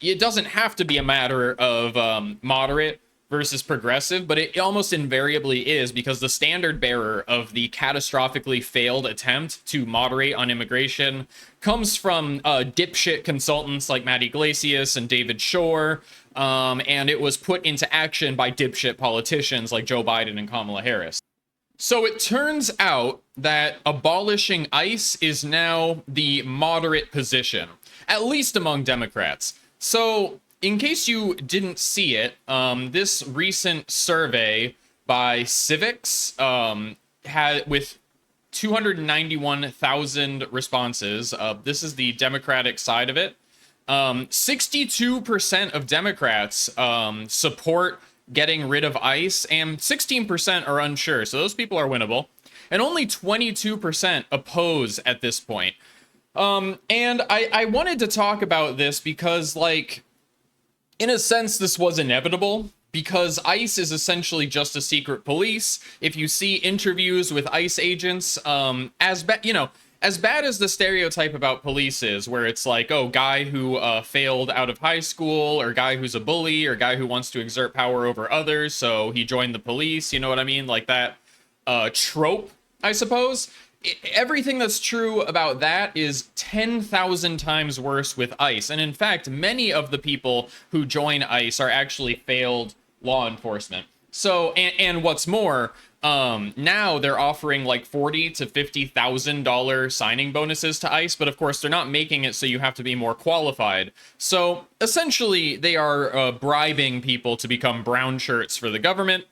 it doesn't have to be a matter of moderate versus progressive, but it almost invariably is, because the standard bearer of the catastrophically failed attempt to moderate on immigration comes from dipshit consultants like Matt Iglesias and David Shore, and it was put into action by dipshit politicians like Joe Biden and Kamala Harris. So it turns out that abolishing ICE is now the moderate position, at least among Democrats. So, in case you didn't see it, this recent survey by Civics had with 291,000 responses. This is the Democratic side of it. 62% of Democrats support getting rid of ICE, and 16% are unsure. So those people are winnable. And only 22% oppose at this point. And I wanted to talk about this because, like, in a sense, this was inevitable, because ICE is essentially just a secret police. If you see interviews with ICE agents, as bad as the stereotype about police is, where it's like, oh, guy who failed out of high school, or guy who's a bully, or guy who wants to exert power over others, so he joined the police, you know what I mean? Like that trope, I suppose. Everything that's true about that is 10,000 times worse with ICE. And in fact, many of the people who join ICE are actually failed law enforcement. So, and what's more, now they're offering like $40,000 to $50,000 signing bonuses to ICE, but of course they're not making it so you have to be more qualified. So essentially, they are bribing people to become brown shirts for the government,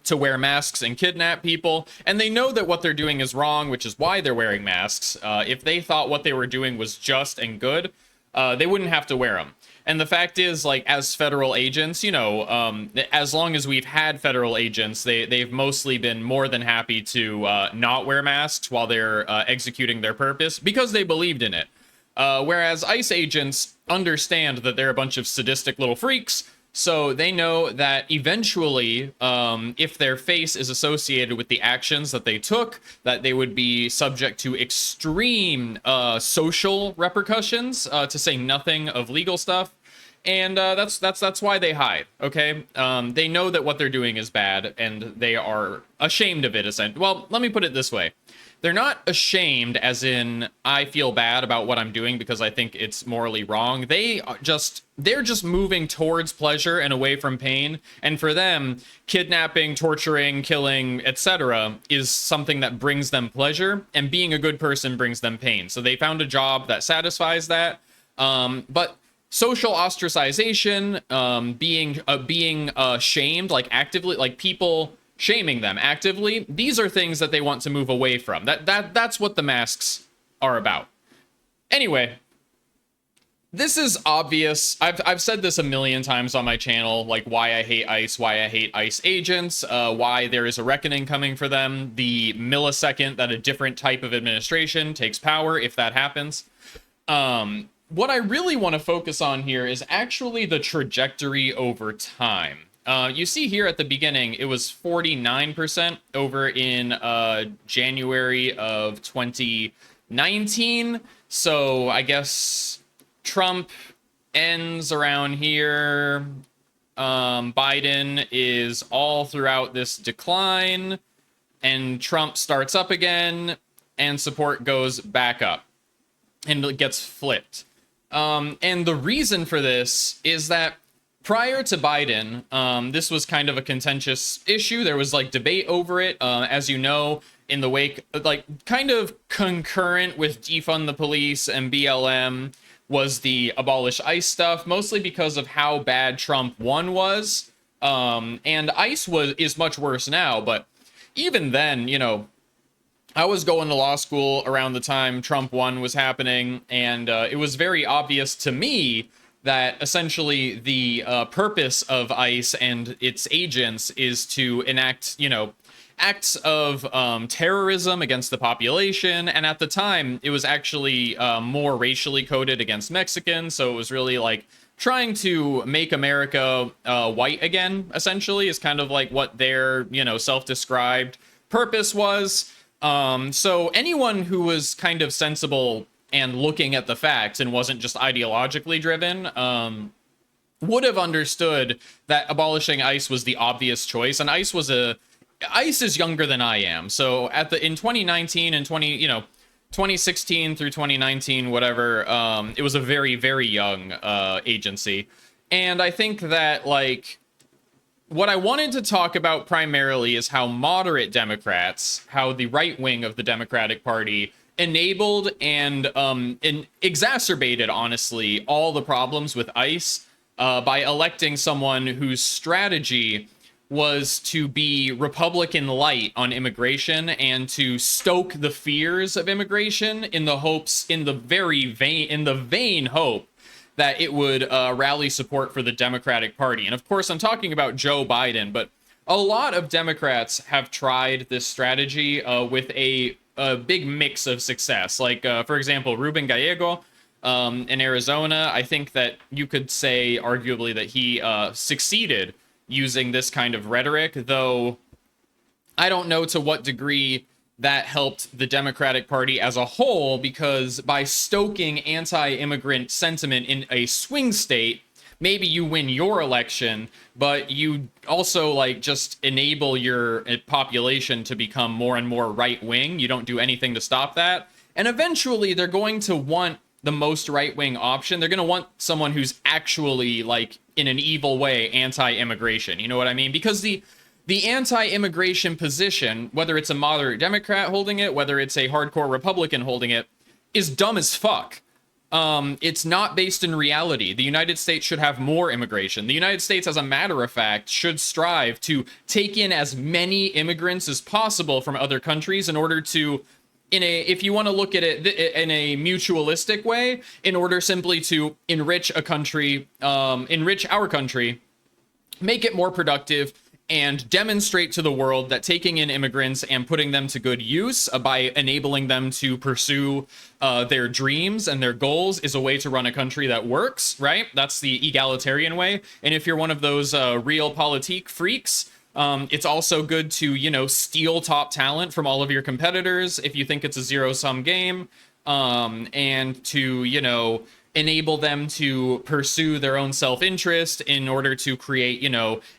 to wear masks and kidnap people, and they know that what they're doing is wrong, which is why they're wearing masks. If they thought what they were doing was just and good, they wouldn't have to wear them. And the fact is, like, as federal agents, as long as we've had federal agents, they've mostly been more than happy to not wear masks while they're executing their purpose, because they believed in it. Whereas ICE agents understand that they're a bunch of sadistic little freaks, so they know that eventually, if their face is associated with the actions that they took, that they would be subject to extreme social repercussions, to say nothing of legal stuff. And that's why they hide. Okay, they know that what they're doing is bad, and they are ashamed of it. Well, let me put it this way: they're not ashamed, as in I feel bad about what I'm doing because I think it's morally wrong. They're just moving towards pleasure and away from pain. And for them, kidnapping, torturing, killing, etc. is something that brings them pleasure, and being a good person brings them pain. So they found a job that satisfies that. But social ostracization, being shamed, like actively, like people shaming them actively, these are things that they want to move away from. That's what the masks are about. Anyway, this is obvious. I've said this a million times on my channel, like why I hate ICE, why I hate ICE agents, why there is a reckoning coming for them the millisecond that a different type of administration takes power, if that happens. What I really want to focus on here is actually the trajectory over time. You see here at the beginning, it was 49% over in January of 2019. So I guess Trump ends around here. Biden is all throughout this decline, and Trump starts up again, and support goes back up, and it gets flipped. And the reason for this is that prior to Biden, this was kind of a contentious issue. There was like debate over it, as you know, in the wake, like kind of concurrent with defund the police and BLM was the abolish ICE stuff, mostly because of how bad Trump 1 was. And ICE is much worse now, but even then, I was going to law school around the time Trump 1 was happening, and it was very obvious to me that essentially the purpose of ICE and its agents is to enact, acts of terrorism against the population. And at the time, it was actually more racially coded against Mexicans. So it was really like trying to make America white again, essentially, is kind of like what their, self-described purpose was. So anyone who was kind of sensible and looking at the facts and wasn't just ideologically driven, would have understood that abolishing ICE was the obvious choice. And ICE is younger than I am. So in 2019 and 2016 through 2019, whatever, it was a very, very young agency. And I think that, like, what I wanted to talk about primarily is how moderate Democrats, how the right wing of the Democratic Party enabled and exacerbated, honestly, all the problems with ICE by electing someone whose strategy was to be Republican light on immigration and to stoke the fears of immigration in the vain hope that it would rally support for the Democratic Party. And of course, I'm talking about Joe Biden, but a lot of Democrats have tried this strategy with a big mix of success. Like, for example, Ruben Gallego in Arizona, I think that you could say arguably that he succeeded using this kind of rhetoric, though I don't know to what degree that helped the Democratic Party as a whole, because by stoking anti-immigrant sentiment in a swing state, maybe you win your election, but you also, like, just enable your population to become more and more right-wing. You don't do anything to stop that. And eventually they're going to want the most right-wing option. They're going to want someone who's actually, like, in an evil way, anti-immigration. You know what I mean? Because the anti-immigration position, whether it's a moderate Democrat holding it, whether it's a hardcore Republican holding it, is dumb as fuck. It's not based in reality. The United States should have more immigration. The United States, as a matter of fact, should strive to take in as many immigrants as possible from other countries in order to, if you want to look at it in a mutualistic way, in order simply to enrich our country, make it more productive, and demonstrate to the world that taking in immigrants and putting them to good use by enabling them to pursue their dreams and their goals is a way to run a country that works, right? That's the egalitarian way. And if you're one of those realpolitik freaks, it's also good to, steal top talent from all of your competitors if you think it's a zero-sum game, and to, enable them to pursue their own self-interest in order to create,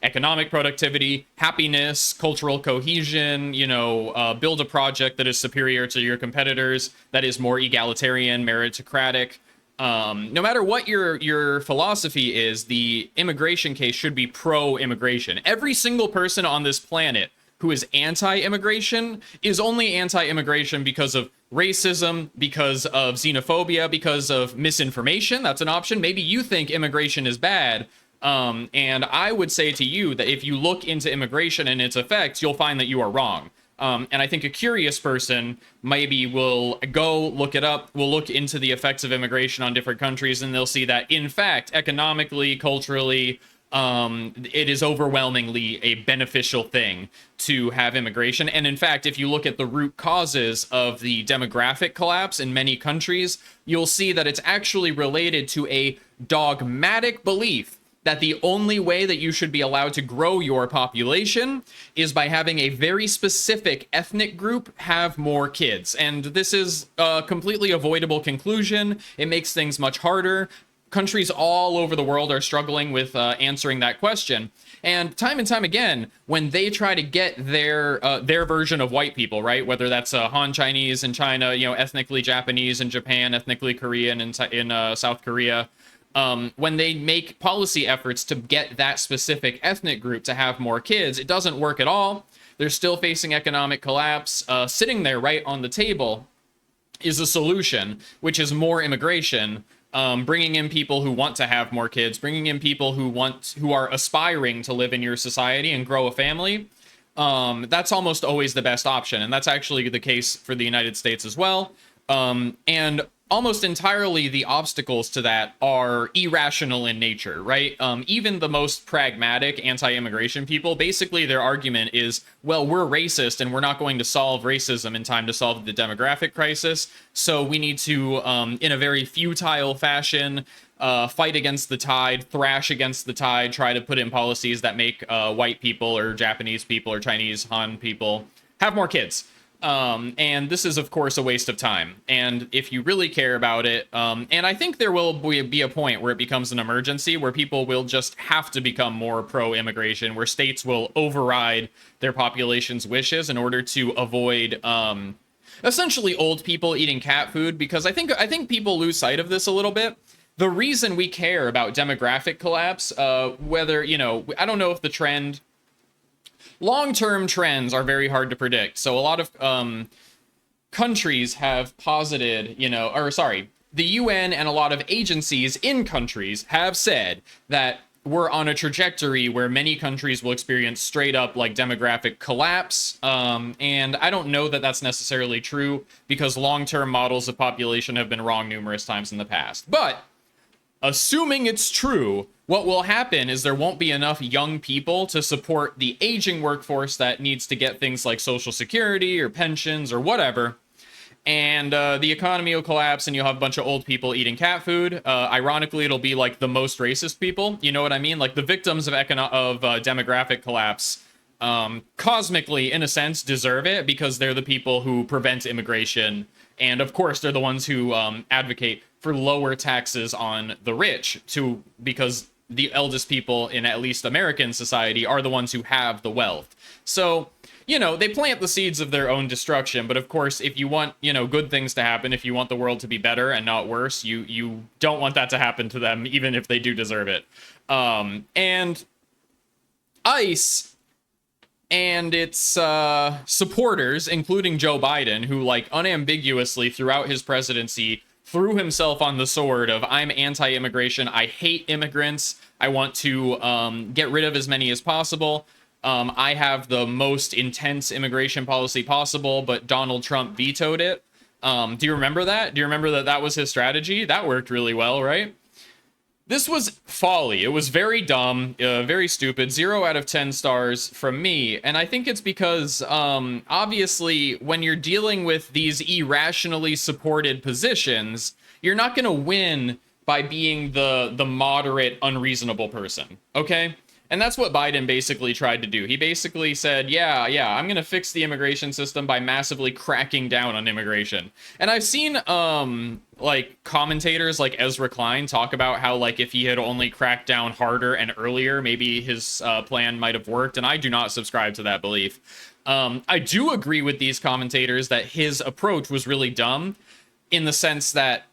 economic productivity, happiness, cultural cohesion, build a project that is superior to your competitors, that is more egalitarian, meritocratic. No matter what your philosophy is, the immigration case should be pro-immigration. Every single person on this planet who is anti-immigration is only anti-immigration because of racism, because of xenophobia, because of misinformation. That's an option. Maybe you think immigration is bad, and I would say to you that if you look into immigration and its effects, you'll find that you are wrong. And I think a curious person maybe will go look it up, will look into the effects of immigration on different countries, and they'll see that, in fact, economically, culturally, it is overwhelmingly a beneficial thing to have immigration. And in fact, if you look at the root causes of the demographic collapse in many countries, you'll see that it's actually related to a dogmatic belief that the only way that you should be allowed to grow your population is by having a very specific ethnic group have more kids. And this is a completely avoidable conclusion. It makes things much harder. Countries all over the world are struggling with answering that question. And time again, when they try to get their version of white people, right, whether that's Han Chinese in China, ethnically Japanese in Japan, ethnically Korean in South Korea, when they make policy efforts to get that specific ethnic group to have more kids, it doesn't work at all. They're still facing economic collapse. Sitting there right on the table is a solution, which is more immigration. Bringing in people who want to have more kids, bringing in people who are aspiring to live in your society and grow a family. That's almost always the best option. And that's actually the case for the United States as well. And almost entirely the obstacles to that are irrational in nature, right? Even the most pragmatic anti-immigration people, basically their argument is, well, we're racist and we're not going to solve racism in time to solve the demographic crisis. So we need to, in a very futile fashion, fight against the tide, thrash against the tide, try to put in policies that make white people or Japanese people or Chinese Han people have more kids. And this is, of course, a waste of time. And if you really care about it, and I think there will be a point where it becomes an emergency, where people will just have to become more pro-immigration, where states will override their population's wishes in order to avoid essentially old people eating cat food, because I think people lose sight of this a little bit. The reason we care about demographic collapse, whether, I don't know if the trend... Long-term trends are very hard to predict. So a lot of countries have posited, the UN and a lot of agencies in countries have said that we're on a trajectory where many countries will experience straight up like demographic collapse. And I don't know that that's necessarily true, because long-term models of population have been wrong numerous times in the past. But assuming it's true, what will happen is there won't be enough young people to support the aging workforce that needs to get things like Social Security or pensions or whatever. And the economy will collapse, and you'll have a bunch of old people eating cat food. Ironically, it'll be like the most racist people. You know what I mean? Like the victims of demographic collapse cosmically, in a sense, deserve it, because they're the people who prevent immigration. And of course, they're the ones who advocate for lower taxes on the rich, because the eldest people in at least American society are the ones who have the wealth. So, they plant the seeds of their own destruction. But of course, if you want, good things to happen, if you want the world to be better and not worse, you don't want that to happen to them, even if they do deserve it. And ICE and its supporters, including Joe Biden, who unambiguously throughout his presidency threw himself on the sword of, I'm anti-immigration, I hate immigrants, I want to get rid of as many as possible, I have the most intense immigration policy possible, but Donald Trump vetoed it. Do you remember that? Do you remember that was his strategy? That worked really well, right? This was folly. It was very dumb, very stupid. 0 out of 10 stars from me. And I think it's because, obviously, when you're dealing with these irrationally supported positions, you're not going to win by being the moderate, unreasonable person, okay? And that's what Biden basically tried to do. He basically said, yeah, I'm going to fix the immigration system by massively cracking down on immigration. And I've seen, commentators like Ezra Klein talk about how, if he had only cracked down harder and earlier, maybe his plan might have worked. And I do not subscribe to that belief. I do agree with these commentators that his approach was really dumb, in the sense that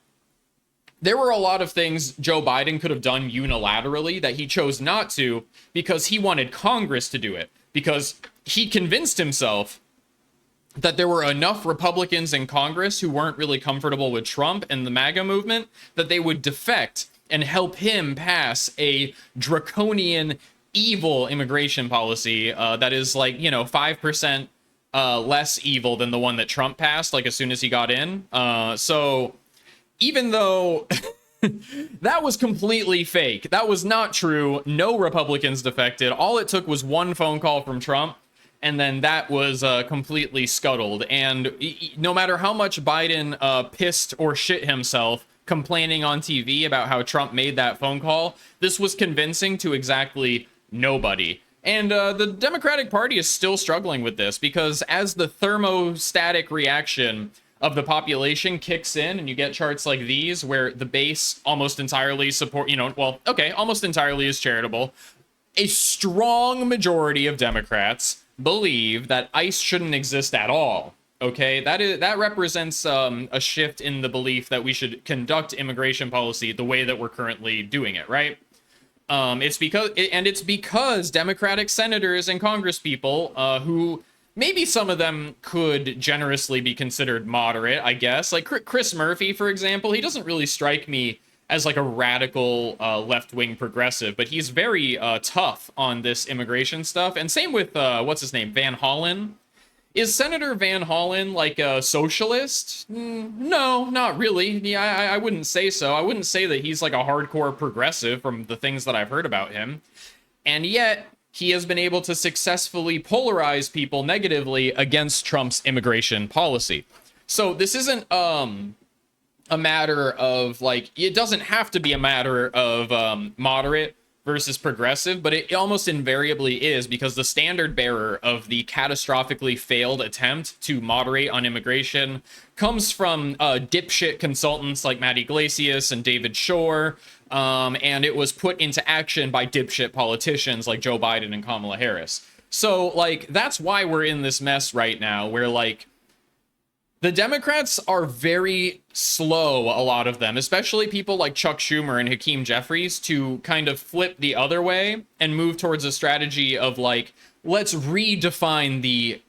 there were a lot of things Joe Biden could have done unilaterally that he chose not to, because he wanted Congress to do it, because he convinced himself that there were enough Republicans in Congress who weren't really comfortable with Trump and the MAGA movement that they would defect and help him pass a draconian, evil immigration policy that is 5% less evil than the one that Trump passed, as soon as he got in. So even though that was completely fake, that was not true, no Republicans defected, all it took was one phone call from Trump, and then that was completely scuttled. And no matter how much Biden pissed or shit himself complaining on TV about how Trump made that phone call, this was convincing to exactly nobody. And the Democratic Party is still struggling with this, because as the thermostatic reaction of the population kicks in, and you get charts like these where the base almost entirely almost entirely is charitable, a strong majority of Democrats believe that ICE shouldn't exist at all. Okay, that represents a shift in the belief that we should conduct immigration policy the way that we're currently doing it, right? It's because Democratic senators and congresspeople who maybe some of them could generously be considered moderate, I guess. Like Chris Murphy, for example, he doesn't really strike me as a radical left-wing progressive, but he's very tough on this immigration stuff. And same with, what's his name, Van Hollen. Is Senator Van Hollen a socialist? No, not really. Yeah, I wouldn't say so. I wouldn't say that he's a hardcore progressive from the things that I've heard about him. And yet, he has been able to successfully polarize people negatively against Trump's immigration policy. So this isn't a matter of it doesn't have to be a matter of moderate versus progressive, but it almost invariably is, because the standard bearer of the catastrophically failed attempt to moderate on immigration comes from dipshit consultants like Matt Iglesias and David Shore, and it was put into action by dipshit politicians like Joe Biden and Kamala Harris. So, like, that's why we're in this mess right now, where, like, the Democrats are very slow, a lot of them, especially people like Chuck Schumer and Hakeem Jeffries, to kind of flip the other way and move towards a strategy of, like, let's redefine the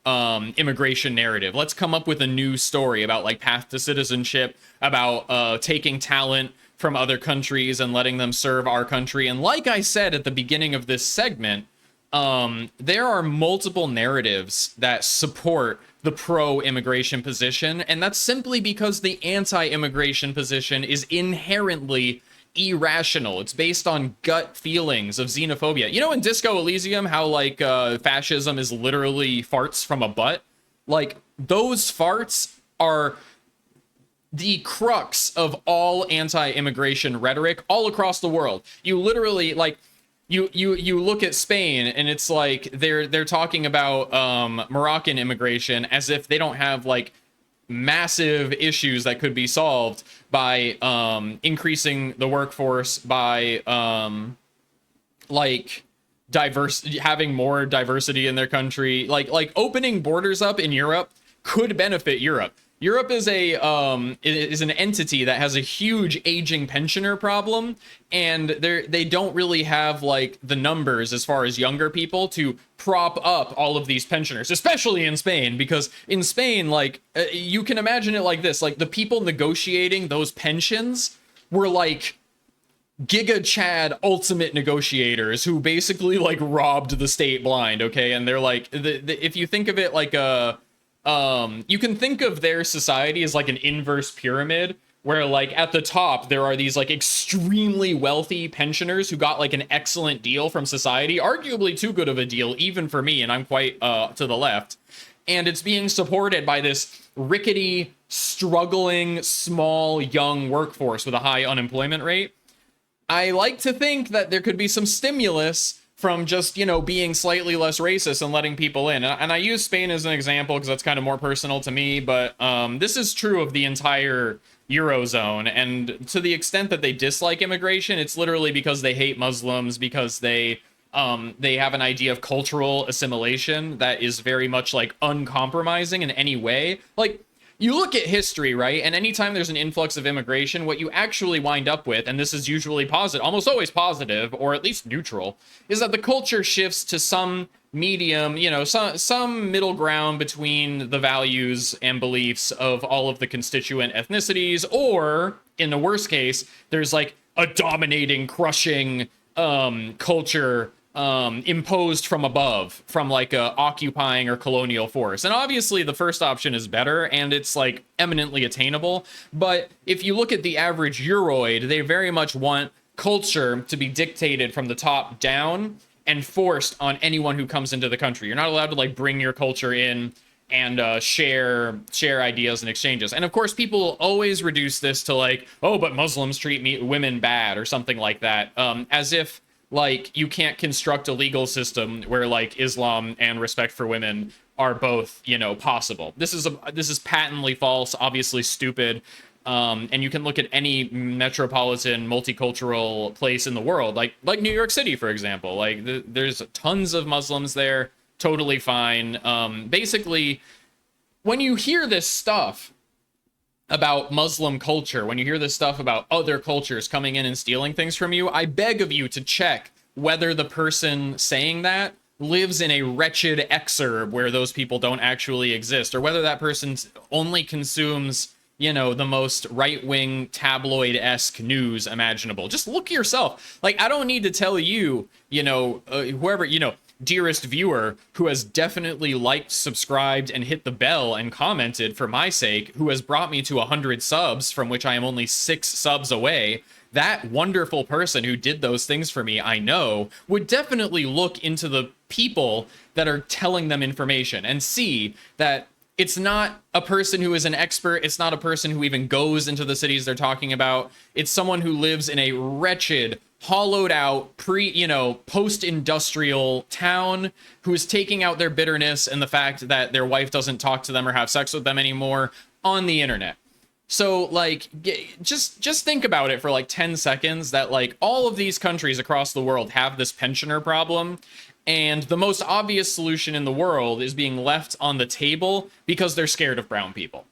immigration narrative. Let's come up with a new story about, like, path to citizenship, about taking talent from other countries and letting them serve our country. And like I said at the beginning of this segment, there are multiple narratives that support the pro-immigration position, and that's simply because the anti-immigration position is inherently irrational. It's based on gut feelings of xenophobia. You know, in Disco Elysium, how, like, fascism is literally farts from a butt? Like, those farts are the crux of all anti-immigration rhetoric all across the world. You literally, like, you look at Spain, and it's like they're talking about Moroccan immigration as if they don't have, like, massive issues that could be solved by increasing the workforce, by like having more diversity in their country. Like opening borders up in Europe could benefit Europe. Europe is an entity that has a huge aging pensioner problem, and they don't really have, like, the numbers as far as younger people to prop up all of these pensioners, especially in Spain, because in Spain, like, you can imagine it like this: like, the people negotiating those pensions were, like, Giga Chad ultimate negotiators who basically, like, robbed the state blind, okay? And they're like, if you think of it like a you can think of their society as like an inverse pyramid, where, like, at the top there are these, like, extremely wealthy pensioners who got, like, an excellent deal from society, arguably too good of a deal even for me, and I'm quite to the left, and it's being supported by this rickety, struggling, small, young workforce with a high unemployment rate. I like to think that there could be some stimulus from just, you know, being slightly less racist and letting people in. And I use Spain as an example because that's kind of more personal to me, but this is true of the entire Eurozone. And to the extent that they dislike immigration, it's literally because they hate Muslims, because they have an idea of cultural assimilation that is very much, like, uncompromising in any way. Like, you look at history, right? And anytime there's an influx of immigration, what you actually wind up with, and this is usually positive, almost always positive, or at least neutral, is that the culture shifts to some medium, you know, some middle ground between the values and beliefs of all of the constituent ethnicities, or, in the worst case, there's, like, a dominating, crushing culture imposed from above, from, like, a occupying or colonial force. And obviously the first option is better, and it's, like, eminently attainable. But if you look at the average Euroid, they very much want culture to be dictated from the top down and forced on anyone who comes into the country. You're not allowed to, like, bring your culture in and share ideas and exchanges. And of course, people always reduce this to, like, oh, but Muslims treat women bad or something like that, as if, like, you can't construct a legal system where, like, Islam and respect for women are both, you know, possible. This is patently false, obviously stupid. And you can look at any metropolitan, multicultural place in the world, like New York City, for example. Like, there's tons of Muslims there, totally fine. Basically, when you hear this stuff about Muslim culture, when you hear this stuff about other cultures coming in and stealing things from you, I beg of you to check whether the person saying that lives in a wretched exurb where those people don't actually exist, or whether that person only consumes, you know, the most right-wing tabloid-esque news imaginable. Just look yourself. Like, I don't need to tell you, you know, whoever, you know, dearest viewer who has definitely liked, subscribed, and hit the bell and commented for my sake, who has brought me to 100 subs, from which I am only 6 subs away. That wonderful person who did those things for me, I know, would definitely look into the people that are telling them information and see that It's not a person who is an expert. It's not a person who even goes into the cities they're talking about. It's someone who lives in a wretched, hollowed out, post-industrial town who's taking out their bitterness and the fact that their wife doesn't talk to them or have sex with them anymore on the internet. So, like, just think about it for like 10 seconds that, like, all of these countries across the world have this pensioner problem. And the most obvious solution in the world is being left on the table because they're scared of brown people.